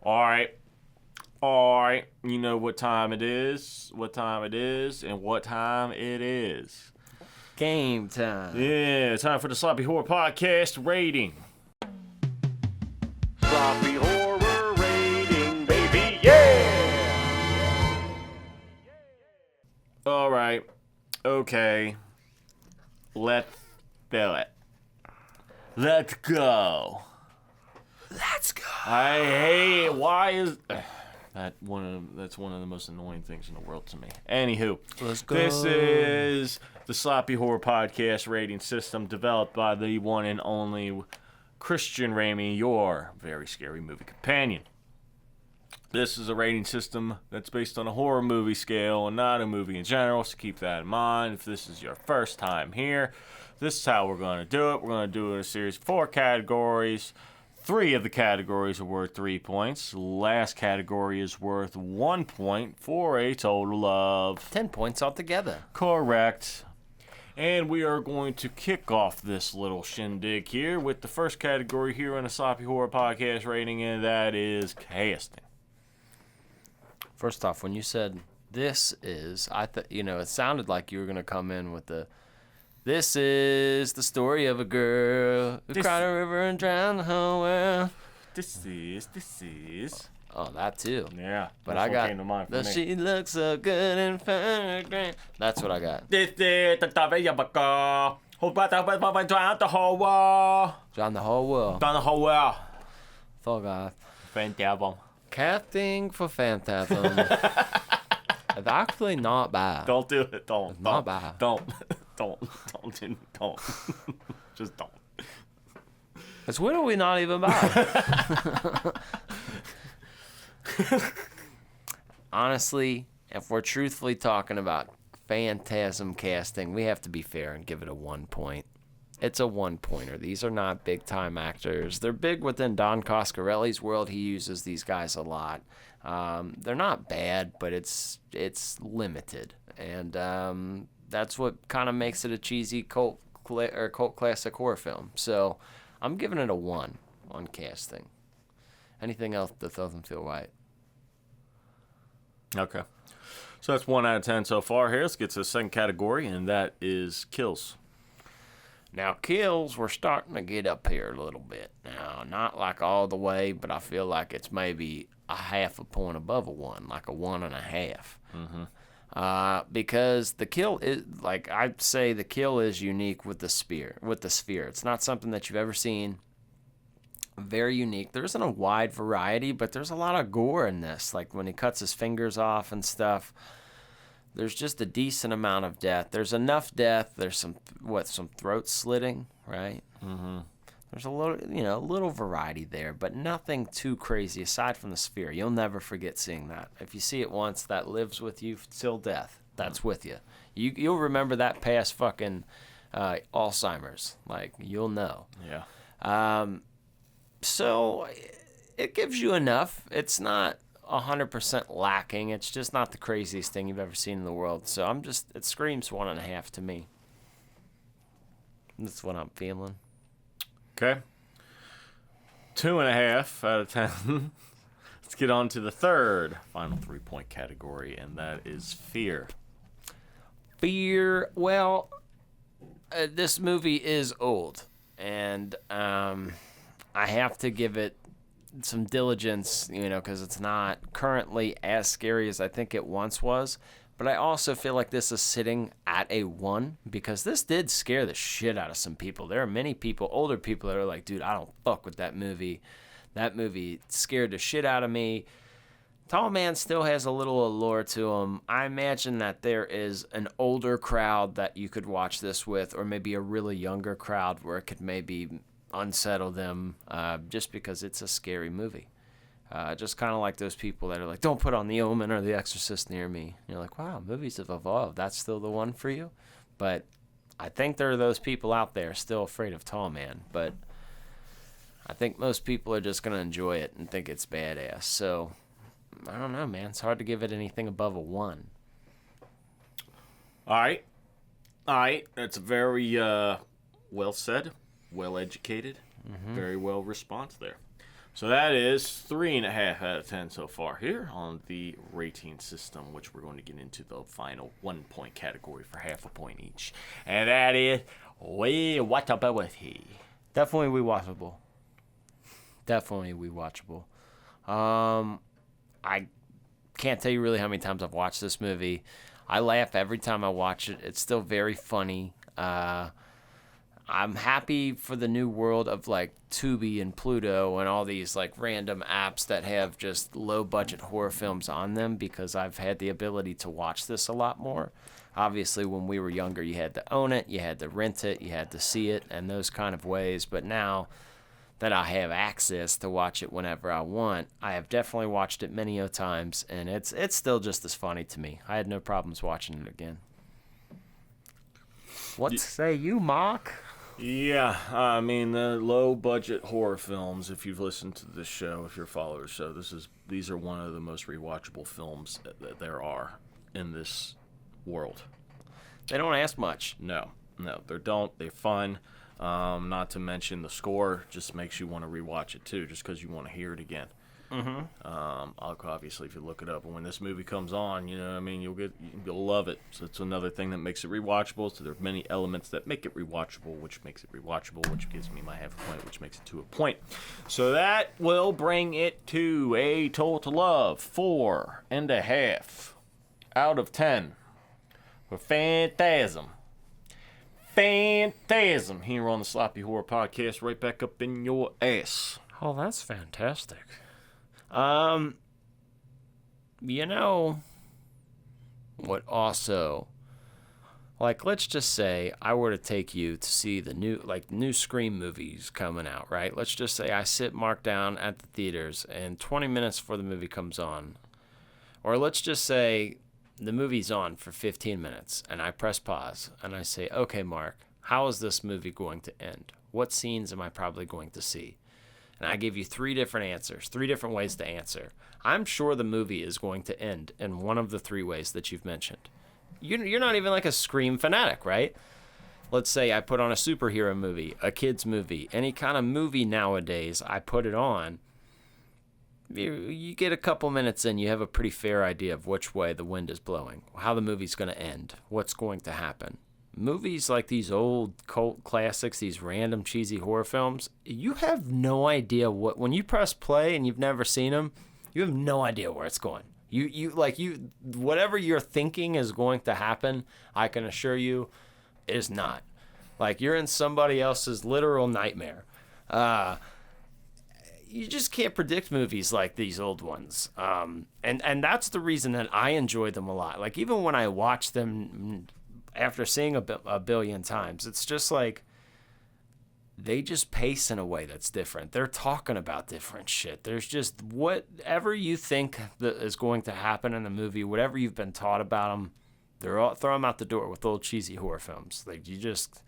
All right. You know what time it is, and what time it is. Game time. Yeah, time for the Sloppy Horror Podcast rating. Sloppy Horror rating, baby, yeah! All right. Okay. Let's do it. Let's go. Let's go. I hate. Why is that's one of the most annoying things in the world to me. Anywho, Let's go. This is the Sloppy Horror Podcast rating system developed by the one and only Christian Ramey, your very scary movie companion. This is a rating system that's based on a horror movie scale and not a movie in general, so keep that in mind. If this is your first time here, this is how we're going to do it. We're going to do it in a series of 4 categories. 3 of the categories are worth 3 points. The last category is worth 1 point for a total of 10 points altogether. correct. And we are going to kick off this little shindig here with the first category here on the Sloppy Horror Podcast rating, and that is casting. First off, when you said this is, it sounded like you were going to come in with this is the story of a girl who cried a river and drowned the whole world. This is. Oh, that too. Yeah. But that's I what got came to mind for me. she looks so good and fun. That's what I got. This is the story of a girl who cried a river and drowned the whole world. Drowned the whole world. Drowned the whole world. Fuck off. Phantasm. Casting for Phantasm. It's actually not bad. Don't do it. Don't. Not bad. Don't. Just don't. It's literally not even bad. Honestly, if we're truthfully talking about Phantasm casting, we have to be fair and give it a 1 point. It's a 1-pointer. These are not big-time actors. They're big within Don Coscarelli's world. He uses these guys a lot. They're not bad, but it's limited. And that's what kind of makes it a cheesy cult cult classic horror film. So I'm giving it a 1 on casting. Anything else that doesn't feel right? Okay. So that's 1 out of 10 so far here. Let's get to the second category, and that is kills. Now, kills, we're starting to get up here a little bit. Now, not like all the way, but I feel like it's maybe a half a point above a 1, like a 1.5. Because the kill is, like I'd say, the kill is unique with the sphere. It's not something that you've ever seen. Very unique. There isn't a wide variety, but there's a lot of gore in this. Like when he cuts his fingers off and stuff. There's just a decent amount of death. There's enough death. There's some throat slitting, right? Mm-hmm. There's a little variety there, but nothing too crazy aside from the sphere. You'll never forget seeing that. If you see it once, that lives with you till death. That's with you. You'll remember that past fucking Alzheimer's. Like, you'll know. Yeah. So it gives you enough. It's not 100% lacking. It's just not the craziest thing you've ever seen in the world. So it screams 1.5 to me. That's what I'm feeling. Okay. 2.5 out of 10. Let's get on to the third final 3-point category, and that is fear. Fear. Well, this movie is old, and I have to give it some diligence, because it's not currently as scary as I think it once was. But I also feel like this is sitting at a 1 because this did scare the shit out of some people. There are many people, older people, that are like, dude, I don't fuck with that movie. That movie scared the shit out of me. Tall Man still has a little allure to him. I imagine that there is an older crowd that you could watch this with, or maybe a really younger crowd where it could maybe unsettle them just because it's a scary movie. Just kind of like those people that are like, don't put on The Omen or The Exorcist near me. You're like, wow, movies have evolved. That's still the one for you? But I think there are those people out there still afraid of Tall Man. But I think most people are just going to enjoy it and think it's badass. So, I don't know, man. It's hard to give it anything above a 1. All right. That's very well said, well educated, very well response there. So that is 3.5 out of 10 so far here on the rating system, which we're going to get into the final 1-point category for half a point each. And that is rewatchability. Definitely rewatchable. I can't tell you really how many times I've watched this movie. I laugh every time I watch it. It's still very funny. I'm happy for the new world of like Tubi and Pluto and all these like random apps that have just low budget horror films on them, because I've had the ability to watch this a lot more. Obviously, when we were younger, you had to own it, you had to rent it, you had to see it, and those kind of ways. But now that I have access to watch it whenever I want, I have definitely watched it many a times, and it's still just as funny to me. I had no problems watching it again. What say you, Mark? Yeah, I mean, the low-budget horror films, if you've listened to this show, if you're a follower of the show, these are one of the most rewatchable films that there are in this world. They don't ask much. No, they're fun. Not to mention the score just makes you want to rewatch it, too, just because you want to hear it again. Obviously, if you look it up, and when this movie comes on, you'll love it. So it's another thing that makes it rewatchable. So there are many elements that make it rewatchable, which makes it rewatchable, which gives me my half a point, which makes it to a point. So that will bring it to a total of 4.5 out of 10 for Phantasm. Phantasm here on the Sloppy Horror Podcast, right back up in your ass. Oh, that's fantastic. What also, like, let's just say I were to take you to see the new Scream movies coming out, right? Let's just say I sit Mark down at the theaters and 20 minutes before the movie comes on, or let's just say the movie's on for 15 minutes and I press pause and I say, okay, Mark, how is this movie going to end? What scenes am I probably going to see? And I give you 3 different answers, 3 different ways to answer. I'm sure the movie is going to end in one of the 3 ways that you've mentioned. You're not even like a Scream fanatic, right? let's say I put on a superhero movie, a kid's movie, any kind of movie nowadays, I put it on. You get a couple minutes in, you have a pretty fair idea of which way the wind is blowing, how the movie's going to end, what's going to happen. Movies like these old cult classics, these random cheesy horror films, you have no idea when you press play and you've never seen them, you have no idea where it's going. Whatever you're thinking is going to happen, I can assure you, is not. Like, you're in somebody else's literal nightmare. You just can't predict movies like these old ones. And that's the reason that I enjoy them a lot. Like, even when I watch them after seeing a billion times, it's just like they just pace in a way that's different. They're talking about different shit. There's just whatever you think that is going to happen in the movie, whatever you've been taught about them, throw them out the door with old cheesy horror films. Like, you just,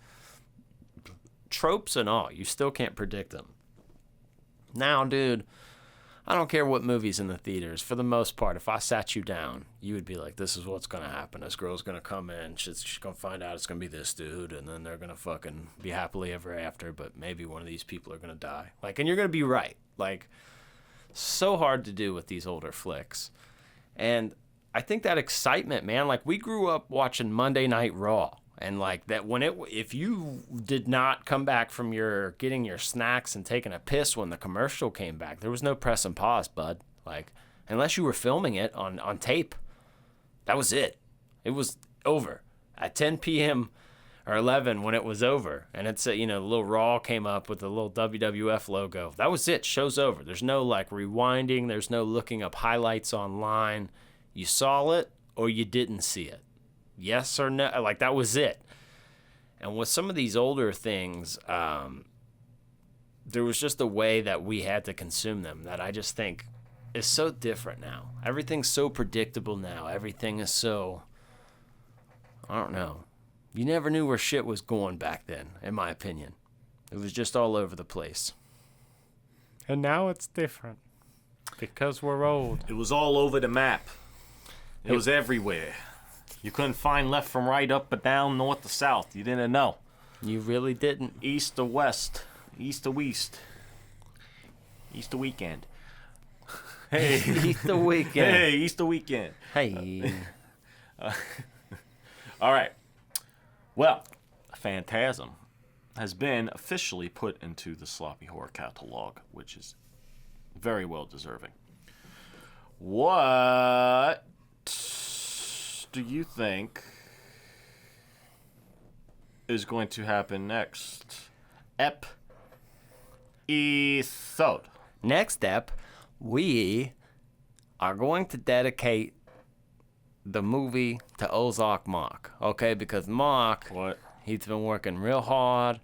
tropes and all, you still can't predict them. Now, dude, I don't care what movie's in the theaters. For the most part, if I sat you down, you would be like, this is what's going to happen. This girl's going to come in. She's going to find out it's going to be this dude, and then they're going to fucking be happily ever after, but maybe one of these people are going to die. Like, and you're going to be right. Like, so hard to do with these older flicks. And I think that excitement, man, like, we grew up watching Monday Night Raw. And like that, if you did not come back from getting your snacks and taking a piss when the commercial came back, there was no press and pause, bud. Like, unless you were filming it on tape, that was it. It was over at 10 p.m. or 11 when it was over. And it's the little Raw came up with the little WWF logo. That was it. Show's over. There's no like rewinding. There's no looking up highlights online. You saw it or you didn't see it. Yes or no, like that was it. And with some of these older things, there was just a way that we had to consume them that I just think is so different now. Everything's so predictable now. Everything is so, I don't know. You never knew where shit was going back then, in my opinion. It was just all over the place. And now it's different because we're old. It was all over the map. It was everywhere. You couldn't find left from right, up or down, north to south. You didn't know. You really didn't. East to west. East to west. Easter weekend. Hey. Easter weekend. Hey, Easter weekend. Hey. All right. Well, Phantasm has been officially put into the Sloppy Horror Catalog, which is very well deserving. What do you think is going to happen next? Episode. Next up, we are going to dedicate the movie to Ozark Mark, okay? Because Mark, he's been working real hard,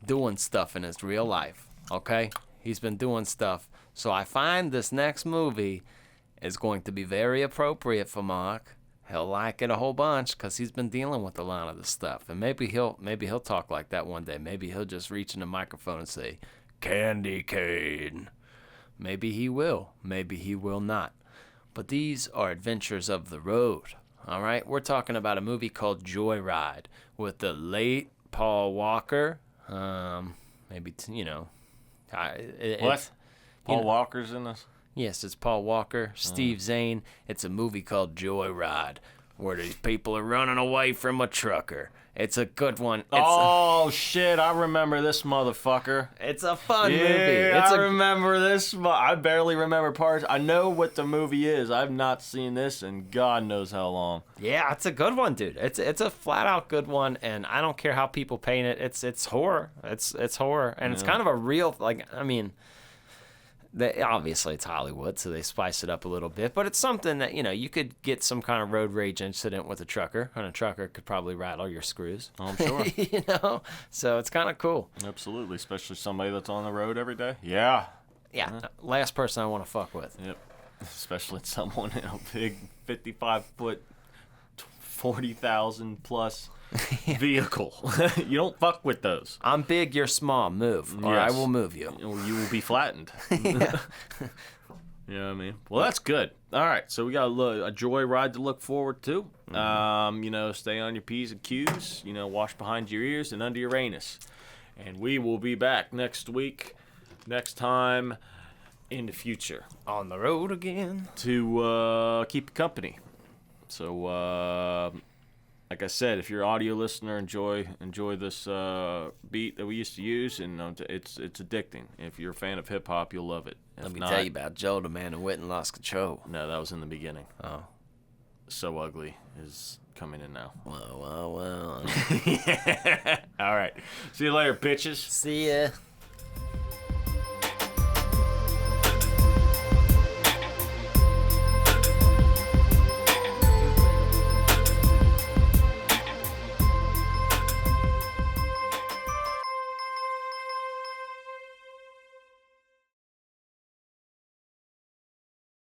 doing stuff in his real life, okay? He's been doing stuff. So I find this next movie is going to be very appropriate for Mark. He'll like it a whole bunch because he's been dealing with a lot of this stuff. And maybe he'll talk like that one day. Maybe he'll just reach in the microphone and say, "Candy cane." Maybe he will. Maybe he will not. But these are adventures of the road. All right? We're talking about a movie called Joyride with the late Paul Walker. Paul Walker's in this? Yes, it's Paul Walker, Steve Zane. It's a movie called Joyride, where these people are running away from a trucker. It's a good one. Shit, I remember this motherfucker. It's a fun movie. I remember this. I barely remember parts. I know what the movie is. I've not seen this in God knows how long. Yeah, it's a good one, dude. It's a flat out good one, and I don't care how people paint it. It's horror. It's horror, and it's kind of a real obviously it's Hollywood, so they spice it up a little bit, but it's something that, you could get some kind of road rage incident with a trucker, and a trucker could probably rattle your screws. I'm sure. So it's kind of cool. Absolutely, especially somebody that's on the road every day. Yeah. Yeah, last person I want to fuck with. Yep. Especially someone in a big 55-foot, 40,000 plus vehicle. You don't fuck with those. I'm big, you're small. Move, or I will move you. Or you will be flattened. You know what I mean? Well, that's good. All right, so we got a joyride to look forward to. You know, stay on your P's and Q's. You know, wash behind your ears and under your anus. And we will be back next week, next time in the future On the road again. to keep you company. So, like I said, if you're an audio listener, enjoy this beat that we used to use, and it's addicting. If you're a fan of hip hop, you'll love it. If Let me not, tell you about Joe, the man who went and lost control. No, that was in the beginning. Oh. So Ugly is coming in now. Well. All right. See you later, bitches. See ya.